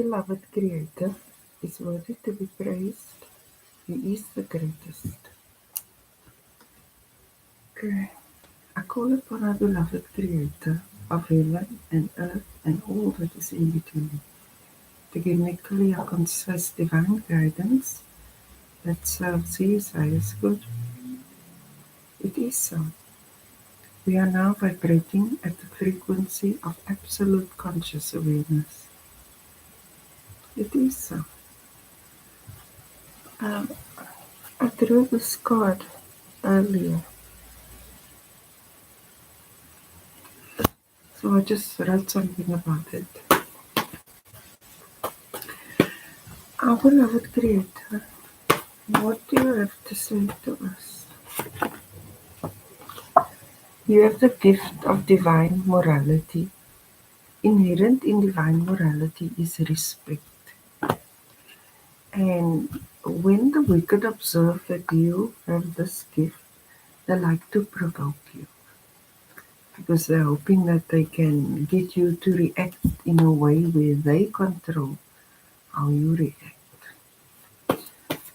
beloved Creator is worthy to be praised. He is the greatest. Okay. I call upon our beloved Creator of heaven and earth and all that is in between to give me clear, concise, divine guidance that serves His highest good. It is so. We are now vibrating at the frequency of absolute conscious awareness. It is so. Um, I drew this card earlier, so I just wrote something about it. Our beloved Creator, what do you have to say to us? You have the gift of divine morality. Inherent in divine morality is respect. And when the wicked observe that you have this gift, they like to provoke you because they're hoping that they can get you to react in a way where they control how you react.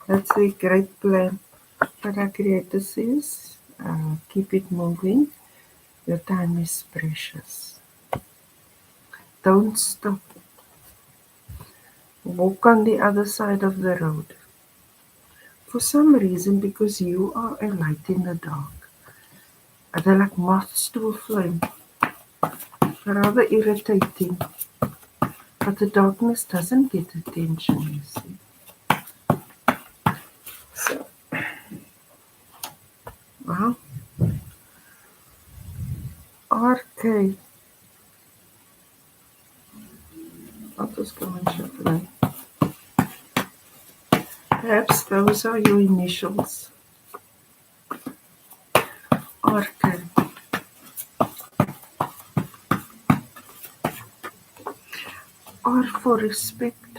That's the great plan. But our Creator says, keep it moving. Your time is precious. Don't stop. Walk on the other side of the road. For some reason, because you are a light in the dark. They're like moths to a flame. Rather irritating. But the darkness doesn't get attention, you see. So, well, RK. I'll just go and shuffle. Perhaps those are your initials. RK. R for respect.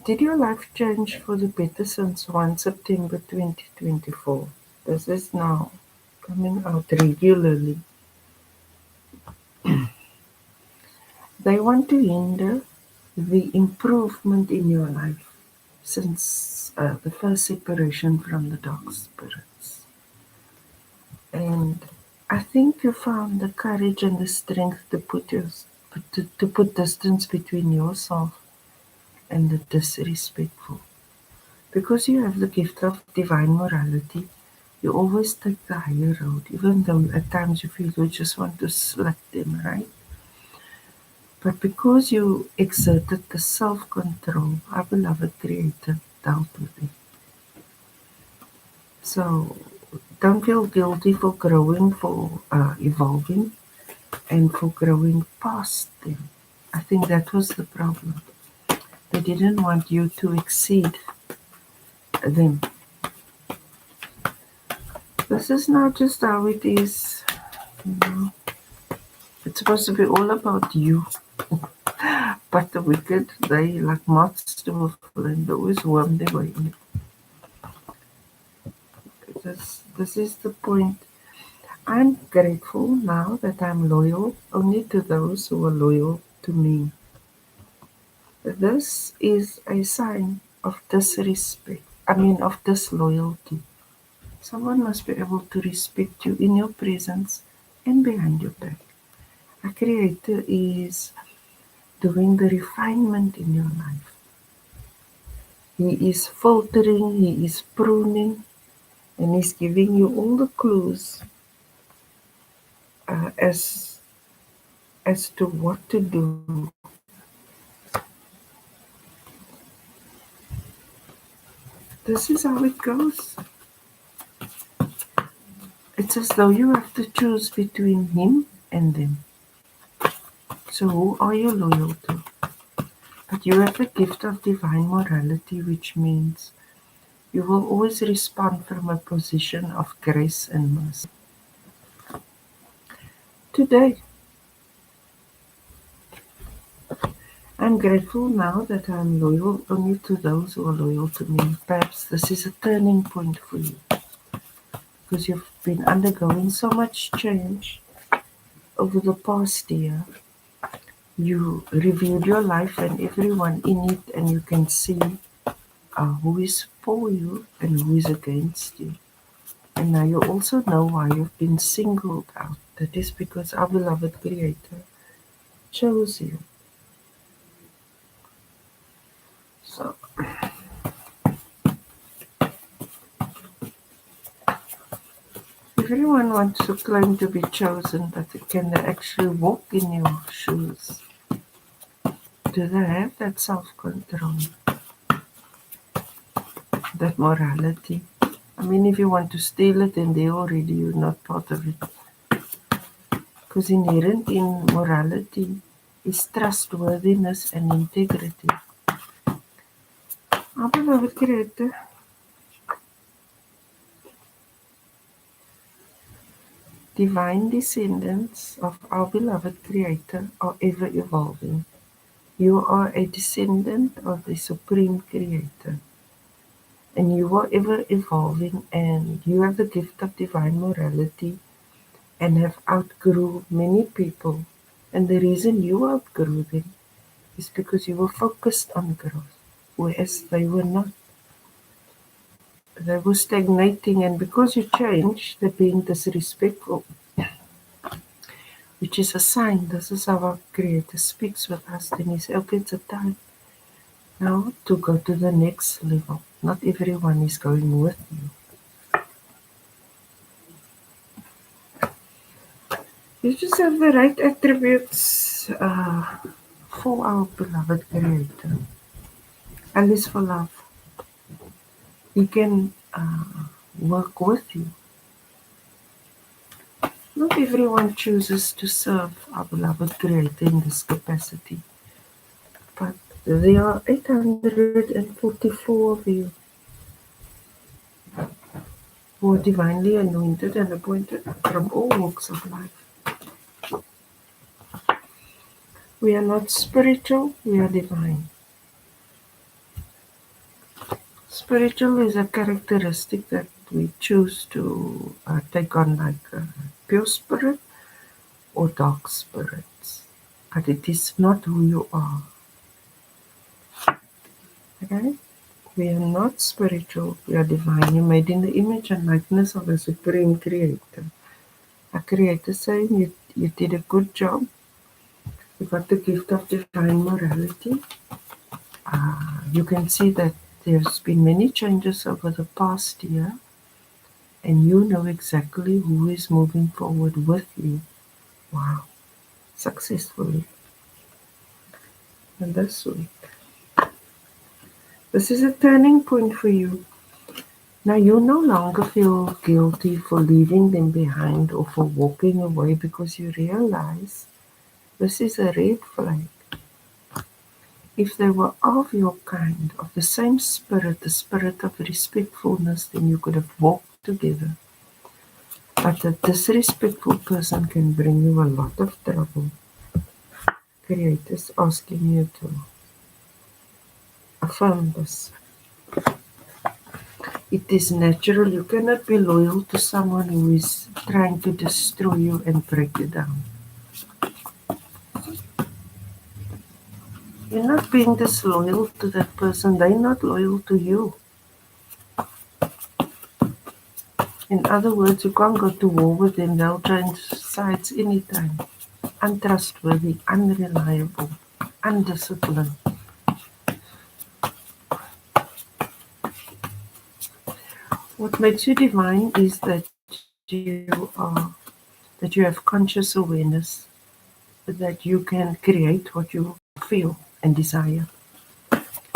Did your life change for the better since 1 September 2024? This is now coming out regularly. They want to hinder the improvement in your life since the first separation from the dark spirits. And I think you found the courage and the strength to put distance between yourself and the disrespectful. Because you have the gift of divine morality, you always take the higher road, even though at times you feel you just want to slap them, right? But because you exerted the self-control, our beloved Creator dealt with it. So don't feel guilty for growing, for evolving, and for growing past them. I think that was the problem. They didn't want you to exceed them. This is not just how it is, you know. It's supposed to be all about you. But the wicked, they like moths to a flame, they always worm their way in. This is the point. I'm grateful now that I'm loyal only to those who are loyal to me. This is a sign of disrespect, of disloyalty. Someone must be able to respect you in your presence and behind your back. A Creator is doing the refinement in your life. He is filtering, He is pruning, and He's giving you all the clues as to what to do. This is how it goes. It's as though you have to choose between him and them. So who are you loyal to? But you have the gift of divine morality, which means you will always respond from a position of grace and mercy. Today, I'm grateful now that I'm loyal only to those who are loyal to me. Perhaps this is a turning point for you, because you've been undergoing so much change over the past year, You reviewed your life and everyone in it, and you can see who is for you and who is against you. And now you also know why you've been singled out. That is because our beloved Creator chose you. So, if everyone wants to claim to be chosen, but can they actually walk in your shoes? Do they have that self-control, that morality? I mean, if you want to steal it, then they already you're not part of it. Because inherent in morality is trustworthiness and integrity. Our beloved Creator, divine descendants of our beloved Creator, are ever evolving. You are a descendant of the Supreme Creator, and you are ever evolving, and you have the gift of divine morality and have outgrew many people. And the reason you outgrew them is because you were focused on growth, whereas they were not. They were stagnating, and because you changed, they're being disrespectful, which is a sign. This is how our Creator speaks with us. Then He says, okay, it's a time now to go to the next level. Not everyone is going with you. You just have the right attributes for our beloved Creator. At least for love. He can work with you. Not everyone chooses to serve our beloved Creator in this capacity, but there are 844 of you who are divinely anointed and appointed from all walks of life. We are not spiritual, we are divine. Spiritual is a characteristic that we choose to take on, like pure spirit or dark spirits, but it is not who you are. Okay? We are not spiritual, we are divine. You're made in the image and likeness of the Supreme Creator. Our Creator saying you did a good job. You got the gift of divine morality. You can see that there's been many changes over the past year, and you know exactly who is moving forward with you. Wow, successfully. And this week, this is a turning point for you. Now you no longer feel guilty for leaving them behind or for walking away, because you realize this is a red flag. If they were of your kind, of the same spirit, the spirit of respectfulness, then you could have walked together. But a disrespectful person can bring you a lot of trouble. Creator is asking you to affirm this. It is natural. You cannot be loyal to someone who is trying to destroy you and break you down. You're not being disloyal to that person. They're not loyal to you. In other words, you can't go to war with them. They'll change sides anytime. Untrustworthy, unreliable, undisciplined. What makes you divine is that you have conscious awareness, that you can create what you feel and desire.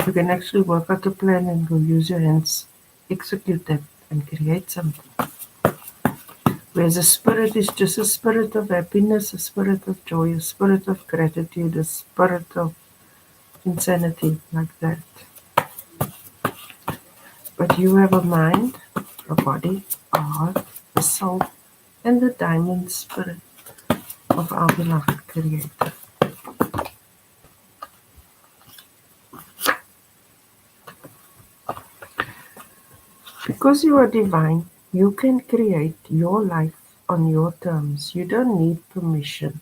You can actually work out a plan and go use your hands, execute that, and create something. Whereas a spirit is just a spirit of happiness, a spirit of joy, a spirit of gratitude, a spirit of insanity, like that. But you have a mind, a body, a heart, a soul, and the diamond spirit of our beloved Creator. Because you are divine, you can create your life on your terms. You don't need permission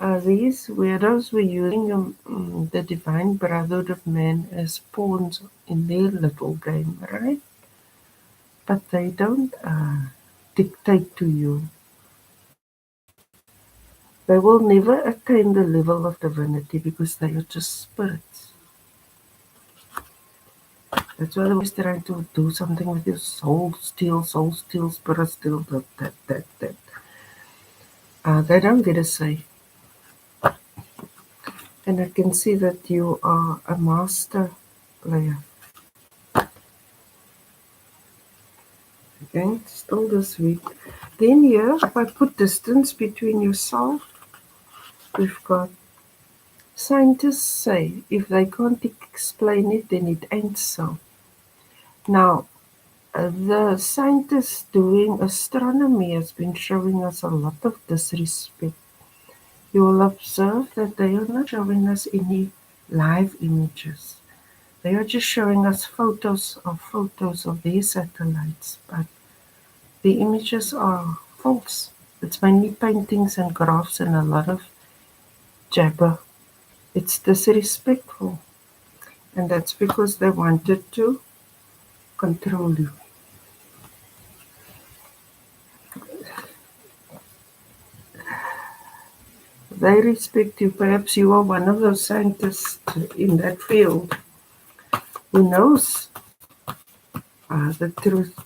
These weirdos were using the divine brotherhood of man as pawns in their little game, right? But they don't dictate to you. They will never attain the level of divinity because they are just spirits. That's why they're always trying to do something with your soul steal, spirit steal, that. They don't get a say. And I can see that you are a master player. Okay, still this week. Then here, if I put distance between yourself, we've got scientists say if they can't explain it, then it ain't so. Now, the scientists doing astronomy has been showing us a lot of disrespect. You will observe that they are not showing us any live images. They are just showing us photos of their satellites, but the images are false. It's mainly paintings and graphs and a lot of jabber. It's disrespectful, and that's because they wanted to control you. They respect you. Perhaps you are one of those scientists in that field who knows the truth,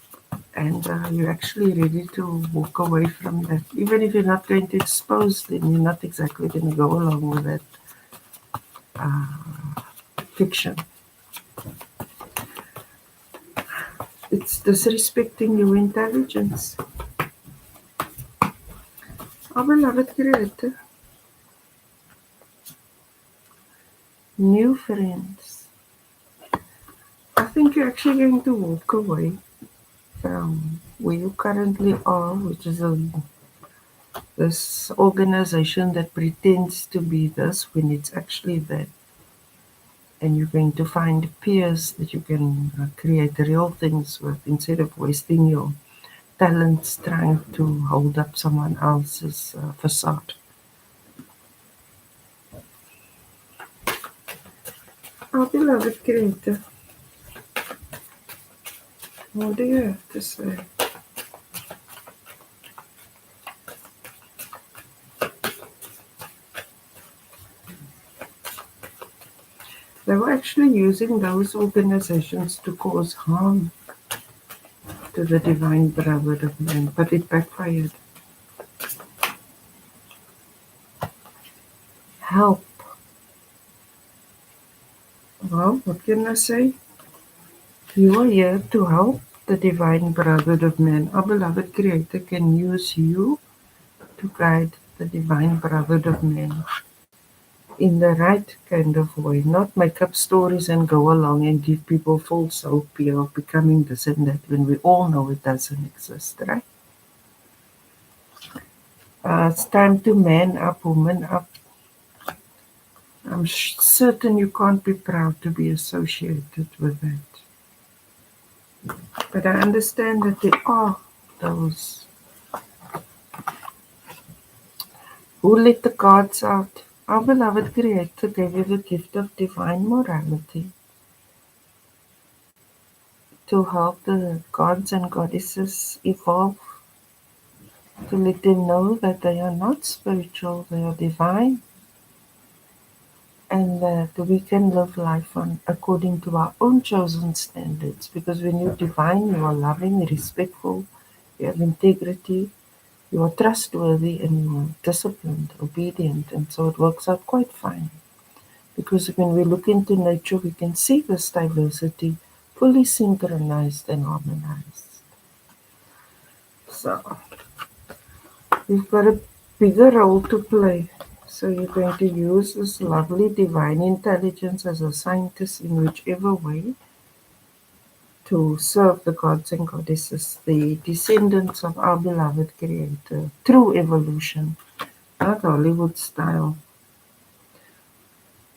and you're actually ready to walk away from that. Even if you're not going to expose them, you're not exactly going to go along with that fiction. It's disrespecting your intelligence. Our beloved creator, new friends. I think you're actually going to walk away from where you currently are, which is this organization that pretends to be this when it's actually that. And you're going to find peers that you can create real things with instead of wasting your talents trying to hold up someone else's facade. Our beloved creator, what do you have to say? They were actually using those organizations to cause harm to the divine brotherhood of man, but it backfired. Help. Well, what can I say? You are here to help the divine brotherhood of man. Our beloved creator can use you to guide the divine brotherhood of man in the right kind of way, not make up stories and go along and give people false hope of becoming this and that when we all know it doesn't exist, right? It's time to man up, woman up. I'm certain you can't be proud to be associated with that. But I understand that there are those who let the gods out. Our beloved Creator gave you the gift of divine morality to help the gods and goddesses evolve, to let them know that they are not spiritual, they are divine, and that we can live life according to our own chosen standards. Because when you're divine, you are loving, respectful, you have integrity, you are trustworthy, and you are disciplined, obedient, and so it works out quite fine. Because when we look into nature, we can see this diversity fully synchronized and harmonized. So you've got a bigger role to play. So you're going to use this lovely divine intelligence as a scientist in whichever way to serve the gods and goddesses, the descendants of our beloved Creator, through evolution, not Hollywood style.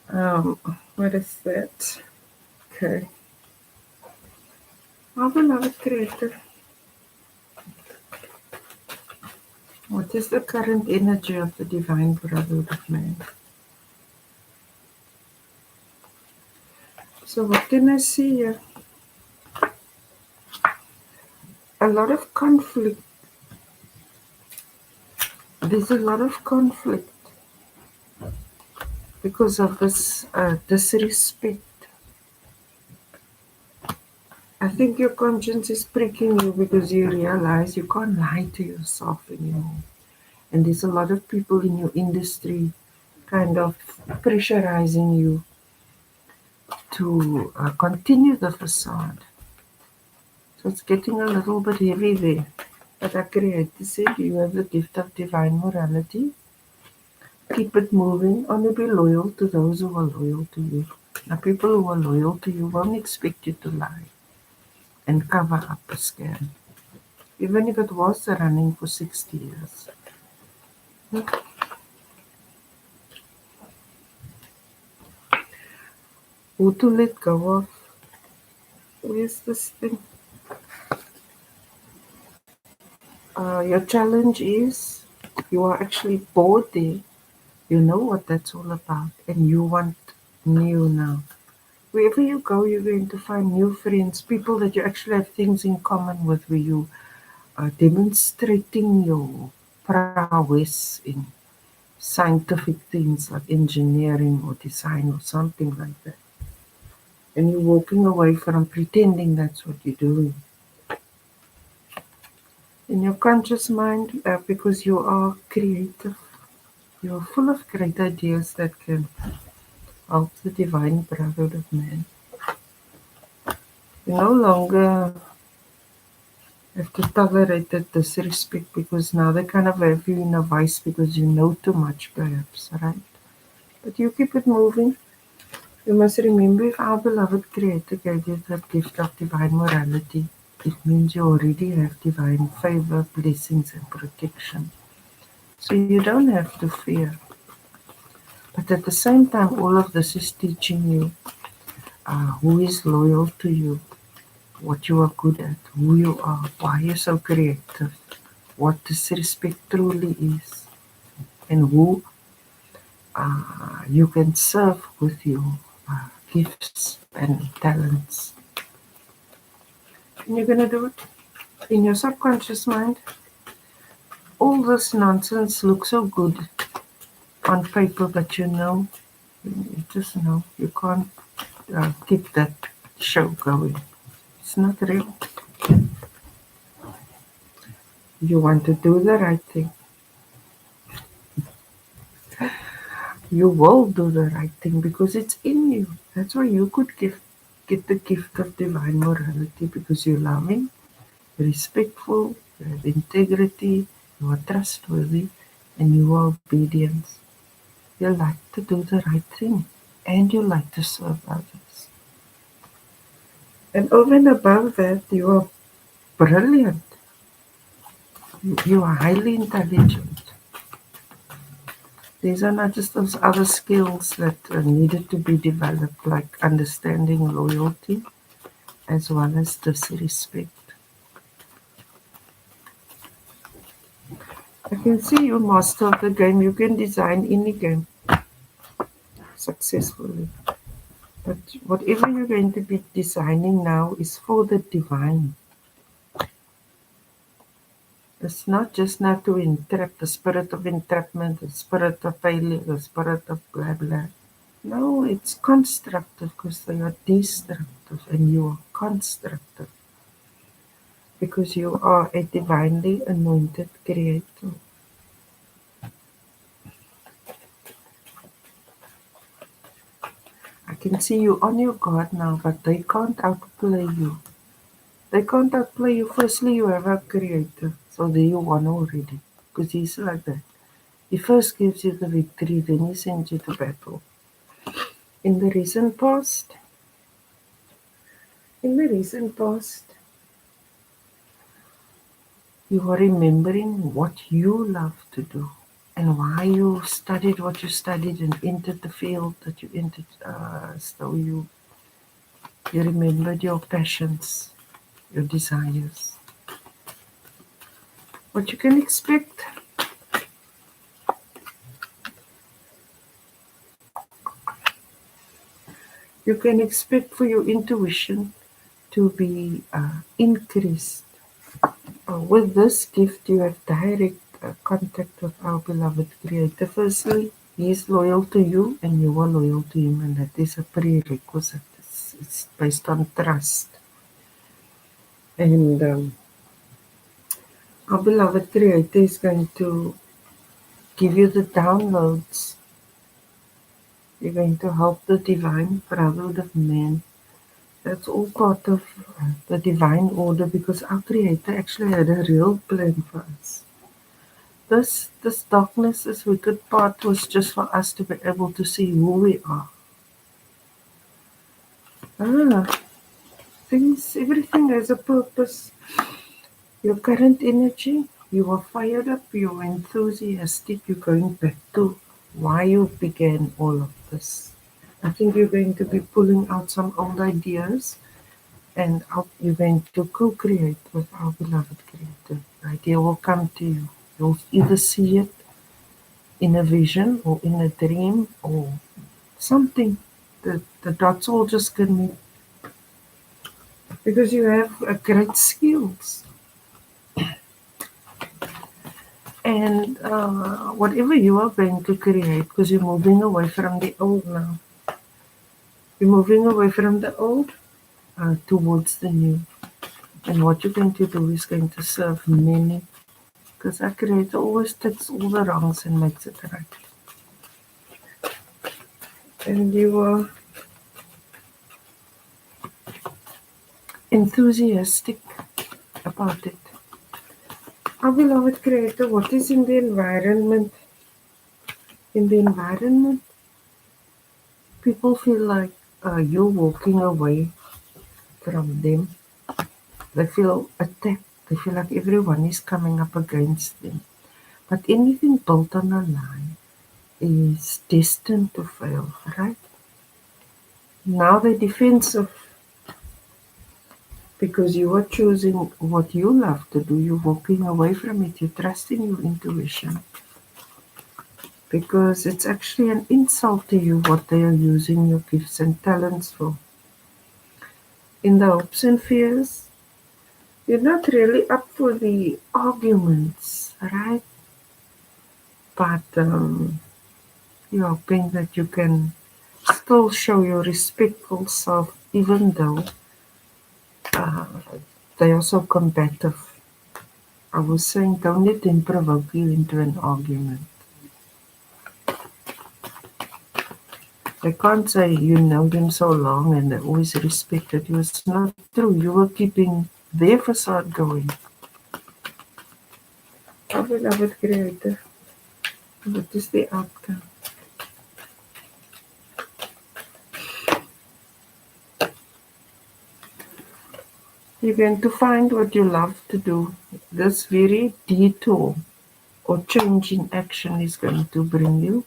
Um, what is that? Okay. Our beloved Creator, What is the current energy of the divine brotherhood of man? So what can I see here? A lot of conflict. There's a lot of conflict because of this disrespect. I think your conscience is pricking you because you realize you can't lie to yourself anymore. And there's a lot of people in your industry kind of pressurizing you to continue the facade. So it's getting a little bit heavy there. But our Creator said you have the gift of divine morality. Keep it moving. Only be loyal to those who are loyal to you. Now, people who are loyal to you won't expect you to lie and cover up a scam, even if it was running for 60 years. Who to let go of? Where's this thing? Your challenge is you are actually bored there. You know what that's all about, and you want new now. Wherever you go, you're going to find new friends, people that you actually have things in common with, where you are demonstrating your prowess in scientific things like engineering or design or something like that. And you're walking away from pretending that's what you're doing. In your conscious mind, because you are creative, you're full of great ideas that can help the divine brotherhood of man. You no longer have to tolerate that disrespect because now they kind of have you in a vice because you know too much, perhaps, right? But you keep it moving. You must remember if our beloved Creator gave you that gift of divine morality, it means you already have divine favor, blessings, and protection. So you don't have to fear. But at the same time, all of this is teaching you who is loyal to you, what you are good at, who you are, why you're so creative, what this respect truly is, and who you can serve with your gifts and talents. And you're going to do it in your subconscious mind. All this nonsense looks so good on paper, but you just know you can't keep that show going. It's not real. You want to do the right thing. You will do the right thing because it's in you. That's why you could get the gift of divine morality because you're loving, respectful, you have integrity, you are trustworthy, and you are obedient. You like to do the right thing and you like to serve others. And over and above that, you are brilliant. You are highly intelligent. These are not just those other skills that are needed to be developed, like understanding loyalty as well as disrespect. I can see you master of the game. You can design any game successfully. But whatever you're going to be designing now is for the divine. It's not just not to entrap the spirit of entrapment, the spirit of failure, the spirit of blah blah. No, it's constructive because they are destructive and you are constructive because you are a divinely anointed creator. I can see you on your guard now, but they can't outplay you. They can't outplay you. Firstly, you have a creator, so there you won already because he's like that. He first gives you the victory, then he sends you to battle. In the recent past, in the recent past, you are remembering what you love to do and why you studied what you studied and entered the field that you entered. So you remembered your passions, your desires. What you can expect You can expect for your intuition to be increased. With this gift, you have direct contact with our beloved Creator. Firstly, He is loyal to you and you are loyal to Him, and that is a prerequisite. It's based on trust. And our beloved Creator is going to give you the downloads. You're going to help the divine brotherhood of man. That's all part of the divine order, because our Creator actually had a real plan for us. This darkness, this wicked part, was just for us to be able to see who we are. Everything has a purpose. Your current energy, you are fired up, you're enthusiastic, you're going back to why you began all of this. I think you're going to be pulling out some old ideas, and you're going to co-create with our beloved Creator. The idea will come to you. You'll either see it in a vision or in a dream or something. The dots all just connect because you have great skills. And whatever you are going to create, because you're moving away from the old now. You're moving away from the old towards the new. And what you're going to do is going to serve many. Because our Creator always takes all the wrongs and makes it right. And you are enthusiastic about it. Our beloved Creator, what is in the environment? In the environment, people feel like you're walking away from them. They feel attacked. They feel like everyone is coming up against them. But anything built on a lie is destined to fail, right? Now they're defensive because you are choosing what you love to do. You're walking away from it. You're trusting your intuition. Because it's actually an insult to you what they are using your gifts and talents for. In the hopes and fears, you're not really up for the arguments, right? But you're hoping that you can still show your respectful self, even though uh, they are so combative. I was saying, don't let them provoke you into an argument. They can't say you know them so long and they always respected you. It's not true. You were keeping their facade going. Our beloved Creator, what is the outcome? You're going to find what you love to do. This very detour or change in action is going to bring you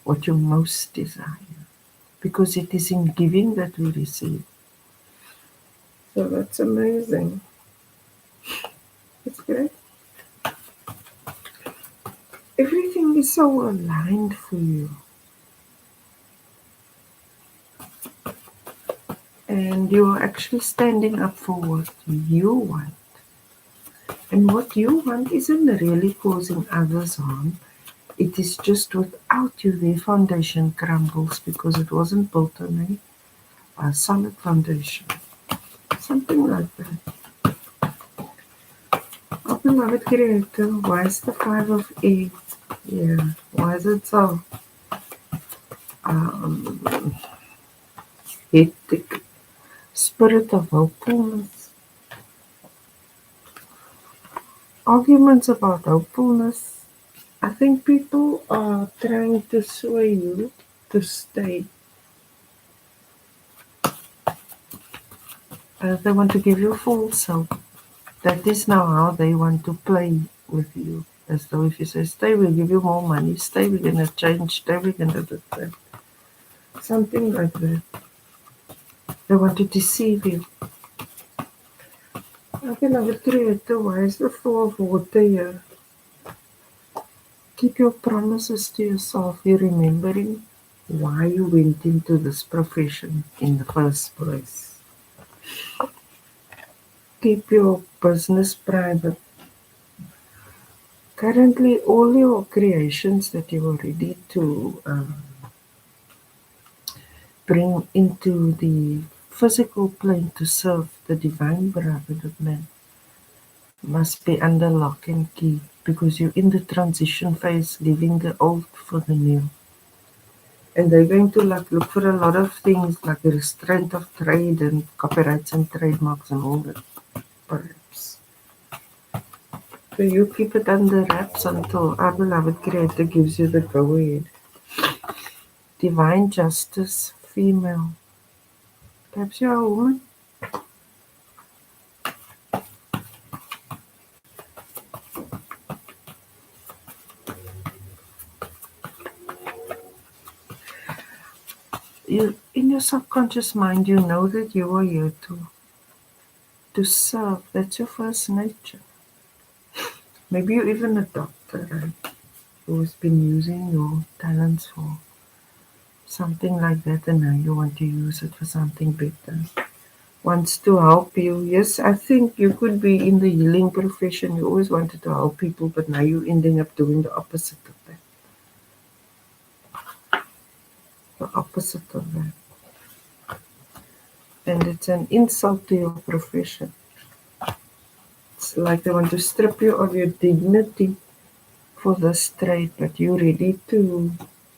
what you most desire. Because it is in giving that we receive. So that's amazing. It's great. Everything is so aligned for you. And you're actually standing up for what you want. And what you want isn't really causing others harm. It is just without you, their foundation crumbles because it wasn't built on a solid foundation. Something like that. Oh, beloved Creator, why is the 5 of Air? Yeah, why is it so um, hectic? Spirit of hopefulness. Arguments about hopefulness. I think people are trying to sway you to stay. They want to give you false hope. That is now how they want to play with you. As though if you say, stay, we'll give you more money. Stay, we're going to change. Stay, we're going to do that. Something like that. They want to deceive you. I beloved Creator, why is the 4 of water here? Keep your promises to yourself. You're remembering why you went into this profession in the first place. Keep your business private. Currently, all your creations that you are ready to bring into the physical plane to serve the divine beloved of man must be under lock and key, because you're in the transition phase, leaving the old for the new. And they're going to look for a lot of things like the restraint of trade and copyrights and trademarks and all that, perhaps. So you keep it under wraps until our beloved Creator gives you the go-ahead. Divine justice, female. Perhaps you're a woman. You, in your subconscious mind, you know that you are here to serve. That's your first nature. Maybe you're even a doctor, right? Who's been using your talents for something like that, and now you want to use it for something better. Wants to help you. Yes, I think you could be in the healing profession. You always wanted to help people, but now you're ending up doing the opposite of that. The opposite of that. And it's an insult to your profession. It's like they want to strip you of your dignity for this trade, but you're ready to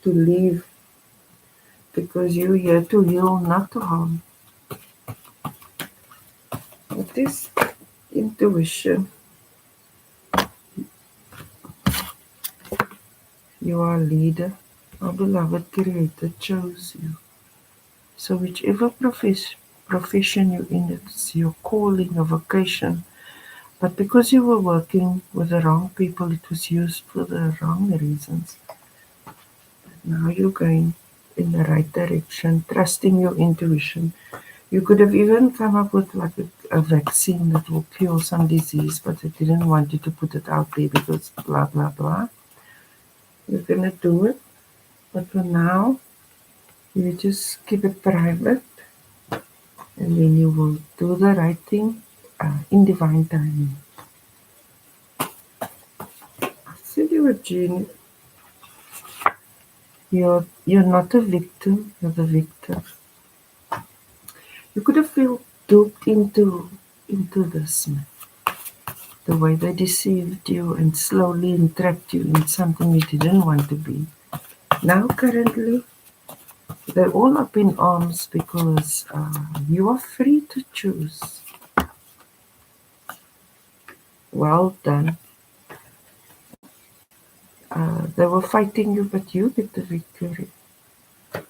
leave because you're here to heal, not to harm. It is intuition. You are a leader. Our beloved Creator chose you. So whichever profession you're in, it's your calling, your vocation. But because you were working with the wrong people, it was used for the wrong reasons. Now you're going in the right direction, trusting your intuition. You could have even come up with like a vaccine that will cure some disease, but they didn't want you to put it out there because blah, blah, blah. You're going to do it. But for now, you just keep it private, and then you will do the right thing in divine timing. I said you were genius. You're not a victim, you're the victor. You could have felt duped into this, man. The way they deceived you and slowly entrapped you in something you didn't want to be. Now, currently, they're all up in arms because you are free to choose. Well done. They were fighting you, but you get the victory. I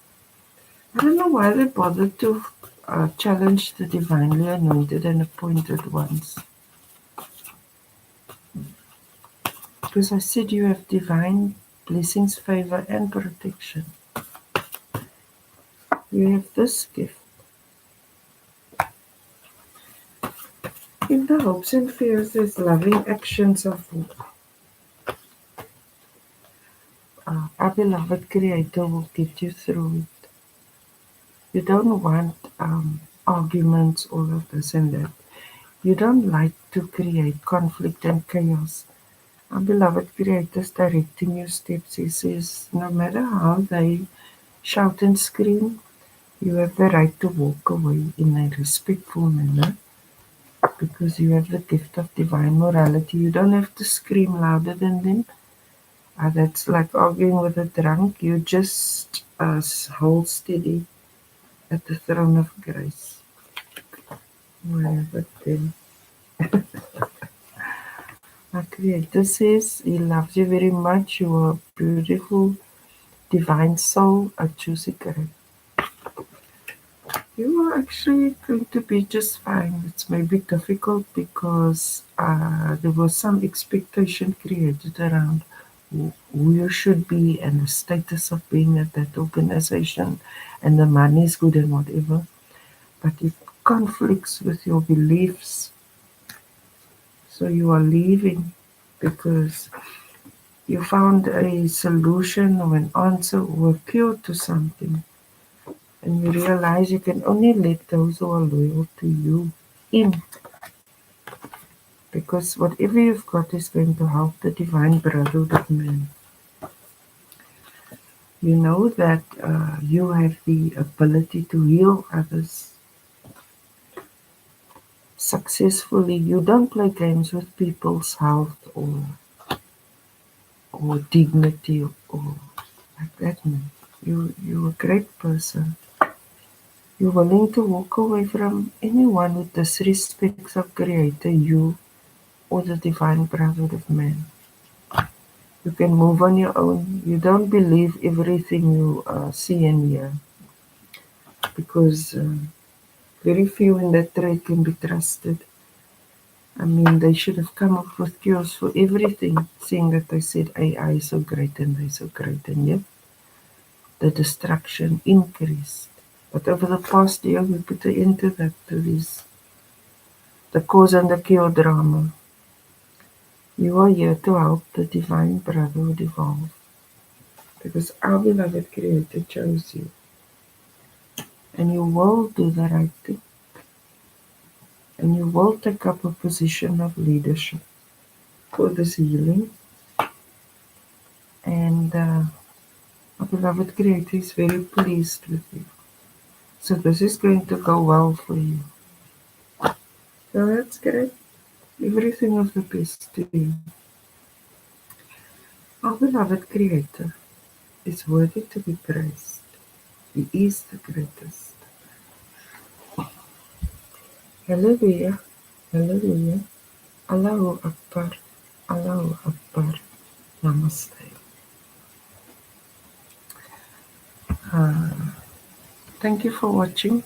don't know why they bothered to challenge the divinely anointed and appointed ones. Because I said you have divine blessings, favor, and protection. You have this gift. In the hopes and fears, there's loving actions of our beloved Creator will get you through it. You don't want arguments, all of this and that. You don't like to create conflict and chaos. Our beloved Creator is directing your steps. He says, no matter how they shout and scream, you have the right to walk away in a respectful manner because you have the gift of divine morality. You don't have to scream louder than them. That's like arguing with a drunk. You just hold steady at the throne of grace. Whatever then. Our Creator says He loves you very much. You are a beautiful, divine soul, a juicy grape. You are actually going to be just fine. It's maybe difficult because there was some expectation created around who you should be and the status of being at that organization and the money is good and whatever. But it conflicts with your beliefs. So you are leaving because You found a solution or an answer or a cure to something, and you realize you can only let those who are loyal to you in, because whatever you've got is going to help the divine brotherhood of man. You know that you have the ability to heal others successfully. You don't play games with people's health or dignity or like that. No. You're a great person. You're willing to walk away from anyone who disrespects our Creator, you, or the divine brotherhood of man. You can move on your own. You don't believe everything you see and hear, because very few in that trade can be trusted. I mean, they should have come up with cures for everything, seeing that they said AI is so great and they're so great, and yet the destruction increased. But over the past year, we put an end to that, to this, the cause and the cure drama. You are here to help the divine brotherhood evolve, because our beloved Creator chose you, and you will do the right thing, and you will take up a position of leadership for this healing. And our beloved Creator is very pleased with you. So this is going to go well for you. So that's great. Everything of the best to you. Our beloved Creator is worthy to be praised. He is the greatest. Hallelujah. Hallelujah. Allahu Akbar. Allahu Akbar. Namaste. Thank you for watching.